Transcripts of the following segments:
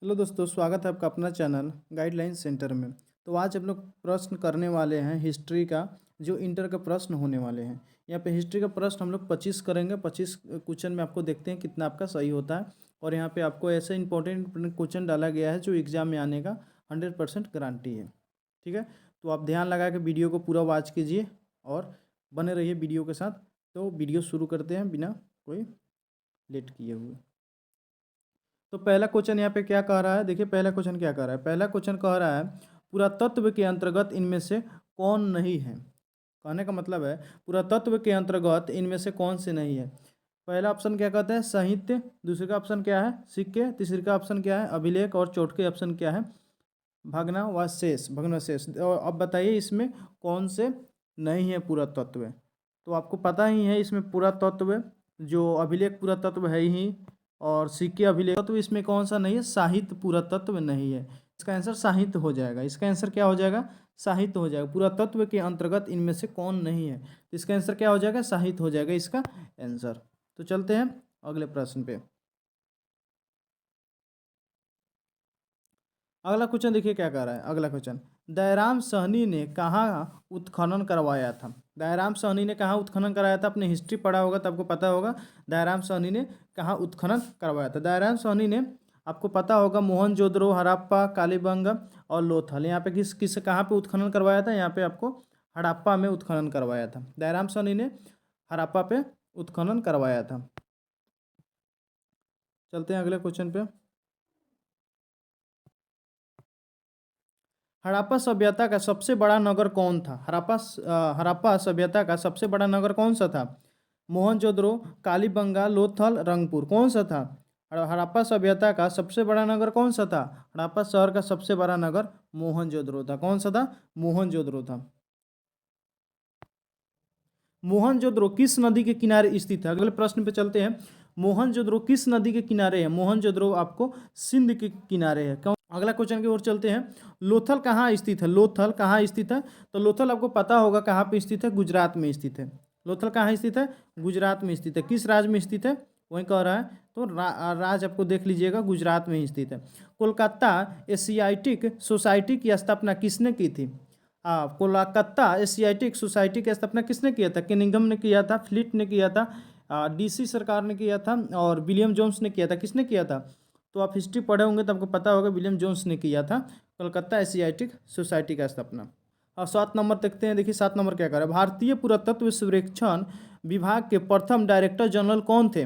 Hello दोस्तों, स्वागत है आपका अपना चैनल गाइडलाइन सेंटर में। तो आज हम लोग प्रश्न करने वाले हैं हिस्ट्री का, जो इंटर का प्रश्न होने वाले हैं। यहाँ पे हिस्ट्री का प्रश्न हम लोग 25 करेंगे। 25 क्वेश्चन में आपको देखते हैं कितना आपका सही होता है। और यहाँ पे आपको ऐसे इंपॉर्टेंट क्वेश्चन डाला गया है जो एग्जाम में आने का 100% गारंटी है। ठीक है, तो आप ध्यान लगा के वीडियो को पूरा वॉच कीजिए और बने रहिए वीडियो के साथ। तो वीडियो शुरू करते हैं बिना कोई लेट किए हुए। तो पहला क्वेश्चन यहाँ पे क्या कह रहा है, देखिए पहला क्वेश्चन क्या कह रहा है। पहला क्वेश्चन कह रहा है पुरातत्व के अंतर्गत इनमें से कौन नहीं है। कहने का मतलब है पुरातत्व के अंतर्गत इनमें से कौन से नहीं है। पहला ऑप्शन क्या कहता है, साहित्य। दूसरे का ऑप्शन क्या है, सिक्के। तीसरे का ऑप्शन क्या है, अभिलेख। और चौथे ऑप्शन क्या है, भग्नावशेष। भग्नावशेष। और अब बताइए इसमें कौन से नहीं है पुरातत्व। तो आपको पता ही है इसमें पुरातत्व, जो अभिलेख पुरातत्व है ही, और सिक्के अभिलेख। तो इसमें कौन सा नहीं है, साहित्य पुरातत्व नहीं है। इसका आंसर साहित्य हो जाएगा। इसका आंसर क्या हो जाएगा, साहित्य हो जाएगा। पुरातत्व के अंतर्गत इनमें से कौन नहीं है, तो इसका आंसर क्या हो जाएगा, साहित्य हो जाएगा इसका आंसर। तो चलते हैं अगले प्रश्न पे। अगला क्वेश्चन देखिए क्या कह रहा है। अगला क्वेश्चन, दयाराम साहनी ने कहाँ उत्खनन करवाया था। दयाराम साहनी ने कहाँ उत्खनन कराया था, आपने हिस्ट्री पढ़ा होगा तो आपको पता होगा दयाराम साहनी ने कहाँ उत्खनन करवाया था। दयाराम साहनी ने, आपको पता होगा, मोहनजोदड़ो, हड़प्पा, कालीबंगा और लोथल। यहाँ पे किस कहाँ पे उत्खनन करवाया था, यहाँ पे आपको हड़प्पा में उत्खनन करवाया था। दयाराम साहनी ने हड़प्पा पे उत्खनन करवाया था। चलते हैं अगले क्वेश्चन पे। हड़प्पा सभ्यता का सबसे बड़ा नगर कौन था। हड़प्पा सभ्यता का सबसे बड़ा नगर कौन सा था। मोहनजोदड़ो, कालीबंगा, लोथल, रंगपुर। कौन सा था। हड़प्पा सभ्यता का सबसे बड़ा नगर कौन सा था। हड़प्पा शहर का सबसे बड़ा नगर मोहनजोदड़ो था। कौन सा था, मोहनजोदड़ो था। मोहनजोदड़ो किस नदी के किनारे स्थित है। अगले प्रश्न पे चलते हैं। मोहनजोदड़ो किस नदी के किनारे है। मोहनजोदड़ो आपको सिंध के किनारे है। अगला क्वेश्चन की ओर चलते हैं। लोथल कहाँ स्थित है। लोथल कहाँ स्थित है, तो लोथल आपको पता होगा कहाँ पे स्थित है, गुजरात में स्थित है। लोथल कहाँ स्थित है, गुजरात में स्थित है। किस राज्य में स्थित है, वही कह रहा है। तो राज्य आपको देख लीजिएगा, गुजरात में ही स्थित है। कोलकाता एशियाटिक सोसाइटी की स्थापना किसने की थी। कोलकाता एशियाटिक सोसाइटी की स्थापना किसने किया था। केनिंगम ने किया था, फ्लिट ने किया था, डीसी सरकार ने किया था, और विलियम जोन्स ने किया था। किसने किया था, तो आप हिस्ट्री पढ़े होंगे तो आपको पता होगा विलियम जोन्स ने किया था कलकत्ता एशियाटिक सोसाइटी का स्थापना। और 7 नंबर देखते हैं। देखिए 7 नंबर क्या कर रहा है। भारतीय पुरातत्व सर्वेक्षण विभाग के प्रथम डायरेक्टर जनरल कौन थे।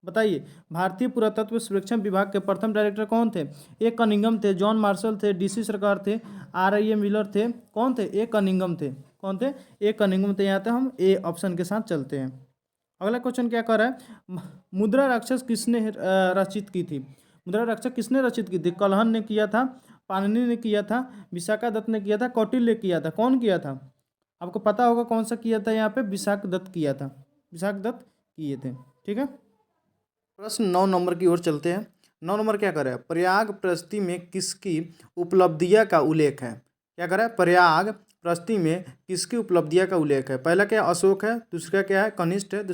बताइए, भारतीय पुरातत्व सर्वेक्षण विभाग के प्रथम डायरेक्टर कौन थे। ए कनिंगम थे, जॉन मार्शल थे, डीसी सरकार थे, RIA मिलर थे। कौन थे, ए कनिंगम थे। कौन थे, ए कनिंगम थे। यहाँ पे हम ए ऑप्शन के साथ चलते हैं। अगला क्वेश्चन क्या कर रहा है। मुद्रा राक्षस किसने रचित की थी। मुद्रा राक्षस किसने रचित की थी। कलहन ने किया था, पाणिनि ने किया था, विशाखा दत्त ने किया था, कौटिल्य ने किया था। कौन किया था, आपको पता होगा कौन सा किया था। यहाँ पे विशाख दत्त किया था, विशाख दत्त किए थे। ठीक है, प्रश्न 9 नंबर की ओर चलते हैं। 9 नंबर क्या करे, प्रयाग प्रस्ति में किसकी उपलब्धियां का उल्लेख है। क्या करे, प्रयाग प्रस्ति में किसकी उपलब्धियां का उल्लेख है। पहला क्या, अशोक है। दूसरा क्या है, कनिष्ठ है।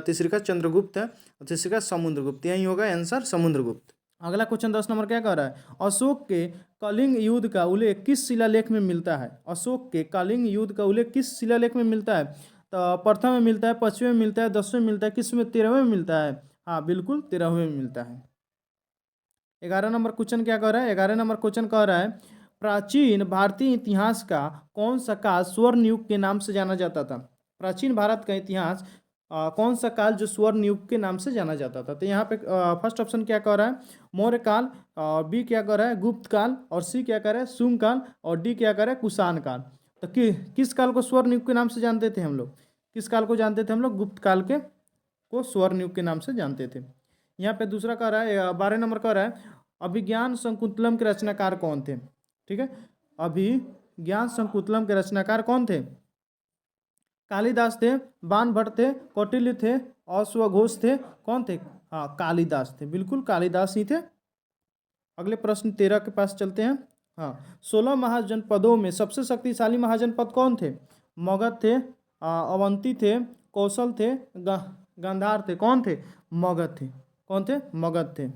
तीसरी का चंद्रगुप्त है। और तीसरी का समुद्रगुप्त। यही होगा आंसर, समुद्रगुप्त। अगला क्वेश्चन 10 नंबर क्या कह रहा है। अशोक के कलिंग युद्ध का उल्लेख किस शिलालेख में मिलता है। अशोक के कलिंग युद्ध का उल्लेख किस शिलालेख में मिलता है। तो प्रथम में मिलता है, 5वें में मिलता है, 10वें में मिलता है, किसमें, 13वें में मिलता है। हाँ बिल्कुल, 13वें में मिलता है। 11 नंबर क्वेश्चन क्या कह रहा है। 11 नंबर क्वेश्चन कह रहा है प्राचीन भारतीय इतिहास का कौन सा काल स्वर्ण युग के नाम से जाना जाता था। प्राचीन भारत का इतिहास कौन सा काल जो स्वर्ण युग के नाम से जाना जाता था। तो यहाँ पे फर्स्ट ऑप्शन क्या कह रहा है, मौर्य काल। और बी क्या कह रहा है, गुप्त काल। और सी क्या कह रहा है, शुंग काल। और डी क्या कह रहा है, कुषाण काल। तो किस काल को स्वर्ण युग के नाम से जानते थे हम लोग, किस काल को जानते थे हम लोग, गुप्त काल के को स्वर्ण युग के नाम से जानते थे। यहाँ पे दूसरा कह रहा है, 12 नंबर कह रहा है अभिज्ञान संकुतलम के रचनाकार कौन थे। ठीक है, अभिज्ञान संकुतलम के रचनाकार कौन थे। कालिदास थे, बाणभट्ट थे, कौटिल्य थे, अश्वघोष थे। कौन थे, हाँ कालिदास थे, बिल्कुल कालिदास ही थे। अगले प्रश्न 13 के पास चलते हैं। हाँ, 16 महाजनपदों में सबसे शक्तिशाली महाजनपद कौन थे। मगध थे, अवंती थे, कौशल थे, गांधार थे। कौन थे, मगध थे। कौन थे, मगध थे।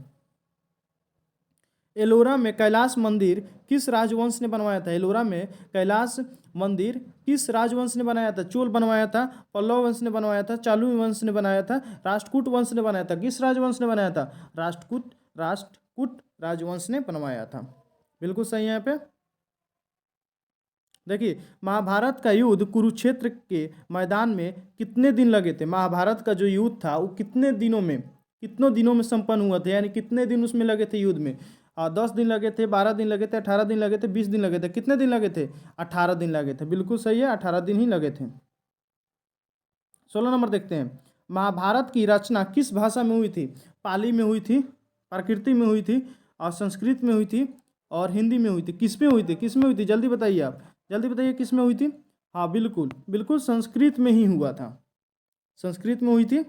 एलोरा में कैलाश मंदिर किस राजवंश ने बनवाया था? एलोरा में कैलाश मंदिर किस राजवंश ने बनाया था? चोल बनवाया था, पल्लव वंश ने बनवाया था, चालू वंश ने बनाया था, राष्ट्रकूट वंश ने बनाया था? किस राजवंश ने बनाया था? राष्ट्रकूट राजवंश ने बनवाया था। बिल्कुल सही है यहाँ पे। देखिए, महाभारत का युद्ध कुरुक्षेत्र के मैदान में कितने दिन लगे थे? महाभारत का जो युद्ध था वो कितनों दिनों में संपन्न हुआ था, यानी कितने दिन उसमें लगे थे युद्ध में? 10 दिन लगे थे, 12 दिन लगे थे, 18 दिन लगे थे, 20 दिन लगे थे? कितने दिन लगे थे? 18 दिन लगे थे। बिल्कुल सही है, 18 दिन ही लगे थे। 16 नंबर देखते हैं। महाभारत की रचना किस भाषा में हुई थी? पाली में हुई थी, प्राकृति में हुई थी, और संस्कृत में हुई थी, और हिंदी में हुई थी। किस में हुई थी? किस में हुई थी? जल्दी बताइए आप, जल्दी बताइए किस में हुई थी? हाँ बिल्कुल बिल्कुल, संस्कृत में ही हुआ था, संस्कृत में हुई थी।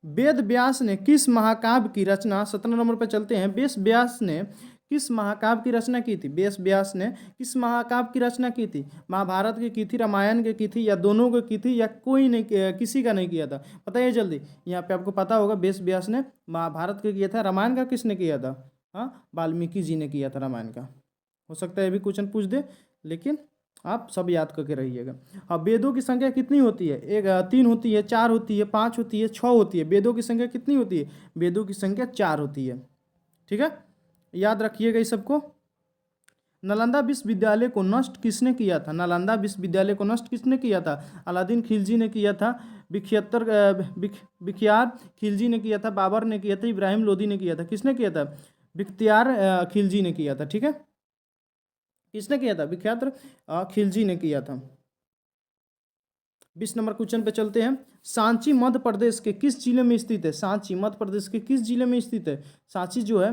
वेद व्यास ने किस महाकाव्य की रचना, 17 नंबर पर चलते हैं। वेद व्यास ने किस महाकाव्य की रचना की थी? वेद व्यास ने किस महाकाव्य की रचना की थी? महाभारत की थी, रामायण की थी, या दोनों की थी, या कोई नहीं, किसी का नहीं किया था? बताइए जल्दी। यहाँ पे आपको पता होगा, वेद व्यास ने महाभारत का किया था, रामायण का किसने किया था? हाँ, वाल्मीकि जी ने किया था रामायण का। हो सकता है ये भी क्वेश्चन पूछ दे, लेकिन आप सब याद करके रहिएगा। अब वेदों की संख्या कितनी होती है? 3 होती है, 4 होती है, 5 होती है, 6 होती है। वेदों की संख्या कितनी होती है? वेदों की संख्या 4 होती है। ठीक है, याद रखिएगा इस सबको। नालंदा विश्वविद्यालय को नष्ट किसने किया था? नालंदा विश्वविद्यालय को नष्ट किसने किया था? अलादीन खिलजी ने किया था, बिख्तियार खिलजी ने किया था, बाबर ने किया था, इब्राहिम लोदी ने किया था? किसने किया था? बिख्तियार खिलजी ने किया था। ठीक है, किसने किया था? विख्यात खिलजी ने किया था। 20 नंबर क्वेश्चन पे चलते हैं। सांची मध्य प्रदेश के किस जिले में स्थित है? सांची मध्य प्रदेश के किस जिले में स्थित है? सांची जो है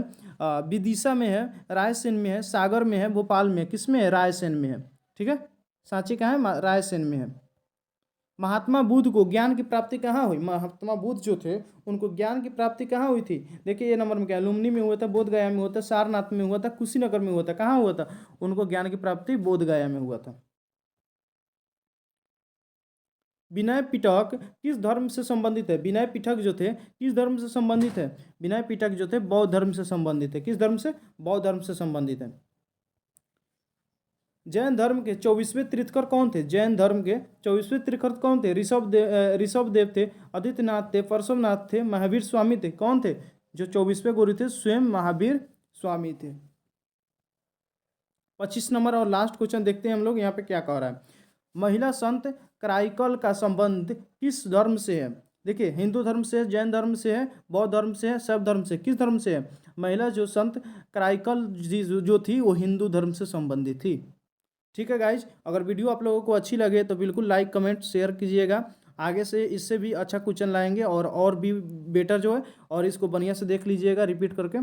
विदिशा में है, रायसेन में है, सागर में है, भोपाल में है? किस में है? रायसेन में है। ठीक है, सांची कहाँ है? रायसेन में है। महात्मा बुद्ध को ज्ञान की प्राप्ति कहाँ हुई? महात्मा बुद्ध जो थे उनको ज्ञान की प्राप्ति कहाँ हुई थी? देखिए ये नंबर में क्या, लुम्बिनी में हुआ था, बोधगया में हुआ था, सारनाथ में हुआ था, कुशीनगर में हुआ था? कहाँ हुआ था? उनको ज्ञान की प्राप्ति बोधगया में हुआ था। विनय पिटक किस धर्म से संबंधित है? विनय पिटक जो थे किस धर्म से संबंधित है? विनय पिटक जो थे बौद्ध धर्म से संबंधित है। किस धर्म से? बौद्ध धर्म से संबंधित है। जैन धर्म के 24वें तीर्थकर कौन थे? जैन धर्म के 24वें तीर्थकर कौन थे? ऋषभ देव थे, आदित्यनाथ थे, परशुरामनाथ थे, महावीर स्वामी थे? कौन थे जो 24वें गुरु थे? स्वयं महावीर स्वामी थे। 25 नंबर और लास्ट क्वेश्चन देखते हैं हम लोग, यहाँ पे क्या कह रहा है। महिला संत कराइकल का संबंध किस धर्म से है? देखिए, हिंदू धर्म से है, जैन धर्म से है, बौद्ध धर्म से है, शैव धर्म से? किस धर्म से है? महिला जो संत कराइकल जी जो थी वो हिंदू धर्म से संबंधित थी। ठीक है गाइज, अगर वीडियो आप लोगों को अच्छी लगे तो बिल्कुल लाइक कमेंट शेयर कीजिएगा। आगे से इससे भी अच्छा क्वेश्चन लाएंगे और भी बेटर जो है, और इसको बढ़िया से देख लीजिएगा रिपीट करके।